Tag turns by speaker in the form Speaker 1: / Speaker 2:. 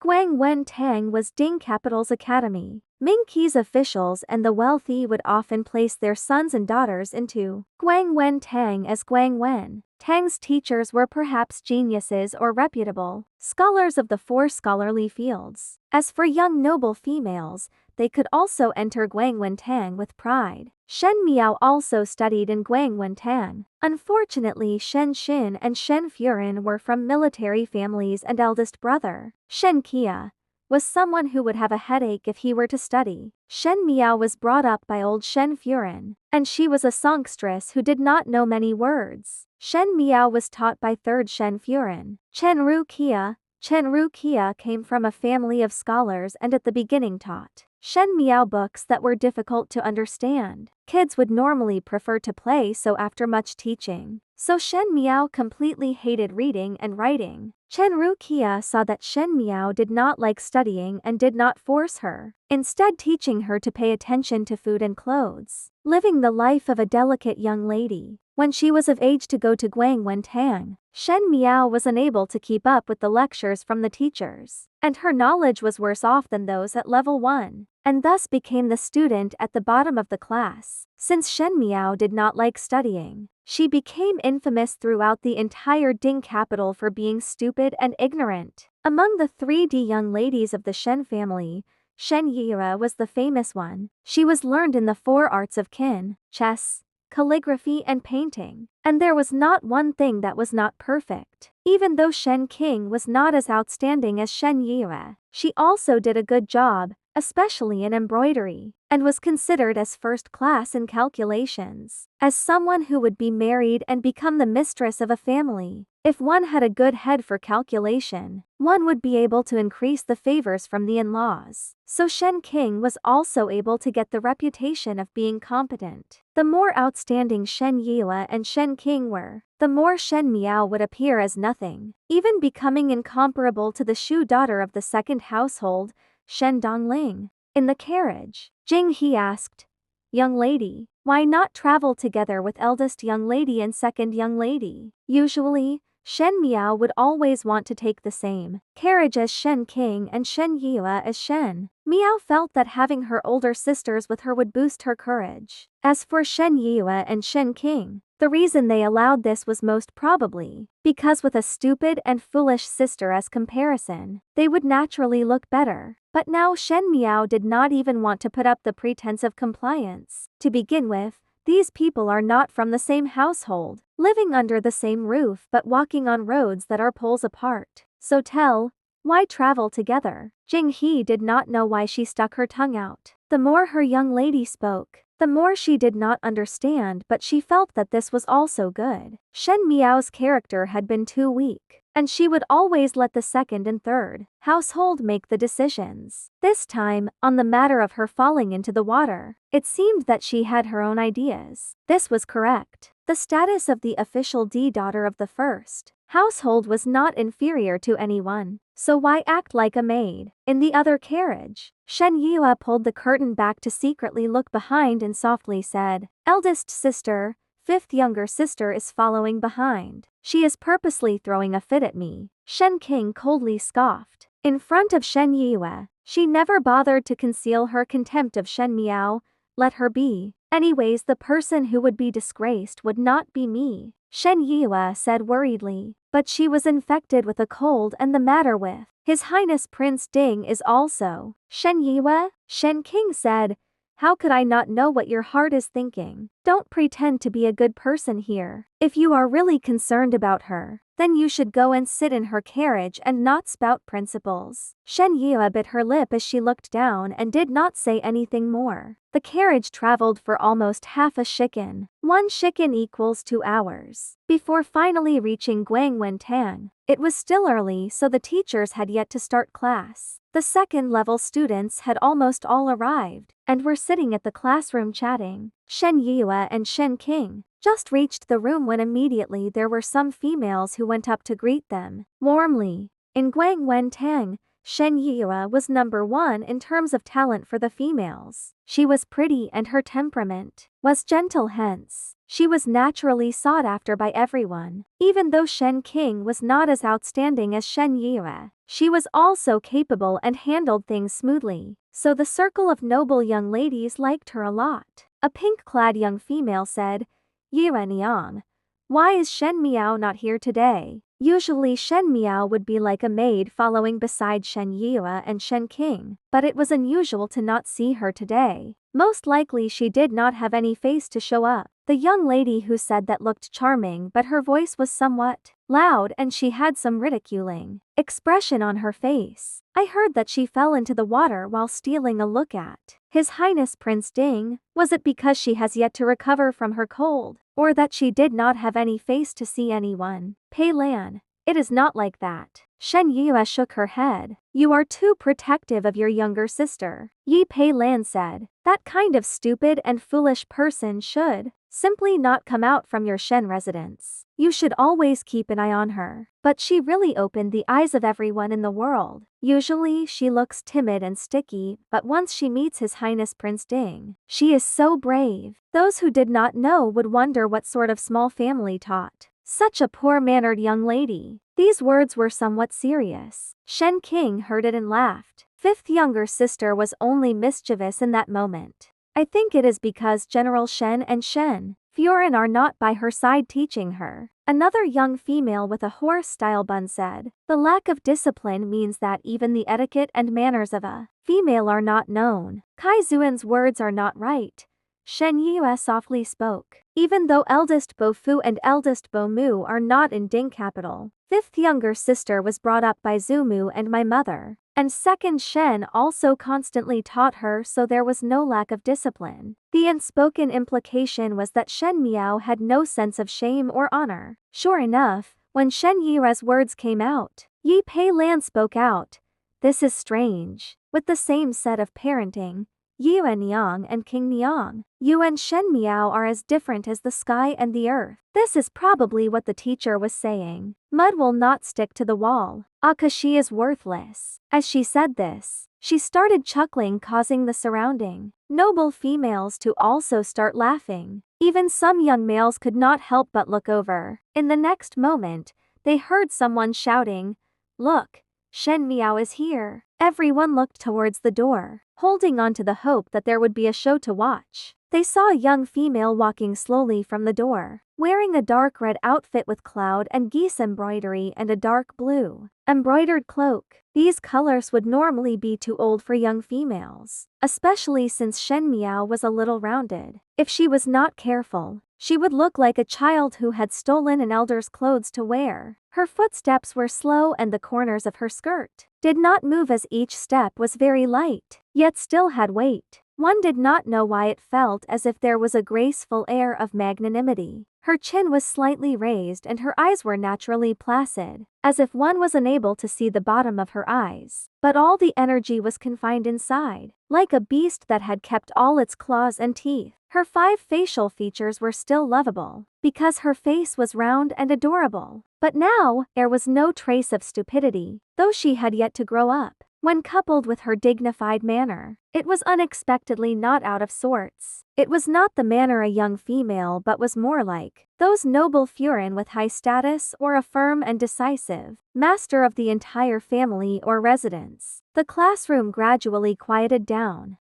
Speaker 1: Guang Wen Tang was Ding Capital's academy. Ming Qi's officials and the wealthy would often place their sons and daughters into Guang Wen Tang as Guang Wen. Tang's teachers were perhaps geniuses or reputable scholars of the four scholarly fields. As for young noble females, they could also enter Guang Wen Tang with pride. Shen Miao also studied in Guang Wen Tang. Unfortunately, Shen Xin and Shen Furen were from military families, and eldest brother, Shen Qia, was someone who would have a headache if he were to study. Shen Miao was brought up by old Shen Furen, and she was a songstress who did not know many words. Shen Miao was taught by third Shen Furen, Chen Ru Qia. Chen Ru Qia came from a family of scholars and at the beginning taught Shen Miao books that were difficult to understand. Kids would normally prefer to play, so after much teaching, Shen Miao completely hated reading and writing. Chen Ru Qia saw that Shen Miao did not like studying and did not force her, instead teaching her to pay attention to food and clothes, living the life of a delicate young lady. When she was of age to go to Guang Wen Tang, Shen Miao was unable to keep up with the lectures from the teachers, and her knowledge was worse off than those at level 1, and thus became the student at the bottom of the class. Since Shen Miao did not like studying, she became infamous throughout the entire Ding capital for being stupid and ignorant. Among the 3D young ladies of the Shen family, Shen Yira was the famous one. She was learned in the 4 arts of kin, chess, calligraphy and painting, and there was not one thing that was not perfect. Even though Shen King was not as outstanding as Shen Yira, she also did a good job, especially in embroidery, and was considered as first class in calculations. As someone who would be married and become the mistress of a family, if one had a good head for calculation, one would be able to increase the favors from the in-laws. So Shen King was also able to get the reputation of being competent. The more outstanding Shen Yue and Shen King were, the more Shen Miao would appear as nothing, even becoming incomparable to the Shu daughter of the second household, Shen Dongling. In the carriage, Jing He asked, "Young lady, why not travel together with eldest young lady and second young lady?" Usually, Shen Miao would always want to take the same carriage as Shen King and Shen Yue as Shen Miao felt that having her older sisters with her would boost her courage. As for Shen Yue and Shen King, the reason they allowed this was most probably because with a stupid and foolish sister as comparison, they would naturally look better. But now Shen Miao did not even want to put up the pretense of compliance. To begin with, these people are not from the same household, living under the same roof but walking on roads that are poles apart. So why travel together? Jing He did not know why she stuck her tongue out. The more her young lady spoke, the more she did not understand, but she felt that this was also good. Shen Miao's character had been too weak, and she would always let the second and third household make the decisions. This time, on the matter of her falling into the water, it seemed that she had her own ideas. This was correct. The status of the official daughter of the first household was not inferior to anyone, so why act like a maid? In the other carriage, Shen Yue pulled the curtain back to secretly look behind and softly said, "Eldest sister, fifth younger sister is following behind. She is purposely throwing a fit at me." Shen King coldly scoffed. In front of Shen Yue, she never bothered to conceal her contempt of Shen Miao. Let her be. Anyways, the person who would be disgraced would not be me, Shen Yue said worriedly. But she was infected with a cold, and the matter with His Highness Prince Ding is also. Shen Yue? Shen King said, "How could I not know what your heart is thinking? Don't pretend to be a good person here. If you are really concerned about her, then you should go and sit in her carriage and not spout principles." Shen Yue bit her lip as she looked down and did not say anything more. The carriage traveled for almost half a shiken. 1 shiken equals 2 hours. Before finally reaching Guang Wen Tang, it was still early, so the teachers had yet to start class. The second-level students had almost all arrived, and were sitting at the classroom chatting. Shen Yue and Shen King just reached the room when immediately there were some females who went up to greet them warmly. In Guang Wen Tang, Shen Yue was number 1 in terms of talent for the females. She was pretty and her temperament was gentle, hence she was naturally sought after by everyone. Even though Shen King was not as outstanding as Shen Yue, She was also capable and handled things smoothly, so the circle of noble young ladies liked her a lot. A pink-clad young female said, Yuan Yang, why is Shen Miao not here today? Usually Shen Miao would be like a maid following beside Shen Yue and Shen King, but it was unusual to not see her today. Most likely she did not have any face to show up. The young lady who said that looked charming, but her voice was somewhat loud and she had some ridiculing expression on her face. I heard that she fell into the water while stealing a look at His Highness Prince Ding. Was it because she has yet to recover from her cold, or that she did not have any face to see anyone? Pei Lan, it is not like that. Shen Yue shook her head. You are too protective of your younger sister. Yi Pei Lan said, that kind of stupid and foolish person should simply not come out from your Shen residence. You should always keep an eye on her. But she really opened the eyes of everyone in the world. Usually she looks timid and sticky, but once she meets His Highness Prince Ding, she is so brave. Those who did not know would wonder what sort of small family taught such a poor-mannered young lady. These words were somewhat serious. Shen King heard it and laughed. Fifth younger sister was only mischievous in that moment. I think it is because General Shen and Shen Furen are not by her side teaching her. Another young female with a horse-style bun said, the lack of discipline means that even the etiquette and manners of a female are not known. Kai Zuan's words are not right. Shen Yue softly spoke. Even though eldest Bo Fu and eldest Bo Mu are not in Ding capital, fifth younger sister was brought up by Zhu Mu and my mother, and second Shen also constantly taught her, so there was no lack of discipline. The unspoken implication was that Shen Miao had no sense of shame or honor. Sure enough, when Shen Yue's words came out, Yi Pei Lan spoke out. This is strange. With the same set of parenting, Yuan Yang and King Niang, you and Shen Miao are as different as the sky and the earth. This is probably what the teacher was saying. Mud will not stick to the wall. Akashi is worthless. As she said this, she started chuckling, causing the surrounding noble females to also start laughing. Even some young males could not help but look over. In the next moment, they heard someone shouting, Look, Shen Miao is here. Everyone looked towards the door, holding on to the hope that there would be a show to watch. They saw a young female walking slowly from the door, wearing a dark red outfit with cloud and geese embroidery and a dark blue embroidered cloak. These colors would normally be too old for young females, especially since Shen Miao was a little rounded. If she was not careful, she would look like a child who had stolen an elder's clothes to wear. Her footsteps were slow and the corners of her skirt did not move as each step was very light, yet still had weight. One did not know why it felt as if there was a graceful air of magnanimity. Her chin was slightly raised and her eyes were naturally placid, as if one was unable to see the bottom of her eyes. But all the energy was confined inside, like a beast that had kept all its claws and teeth. Her 5 facial features were still lovable, because her face was round and adorable. But now, there was no trace of stupidity, though she had yet to grow up. When coupled with her dignified manner, it was unexpectedly not out of sorts. It was not the manner a young female but was more like those noble Furen with high status or a firm and decisive master of the entire family or residence. The classroom gradually quieted down.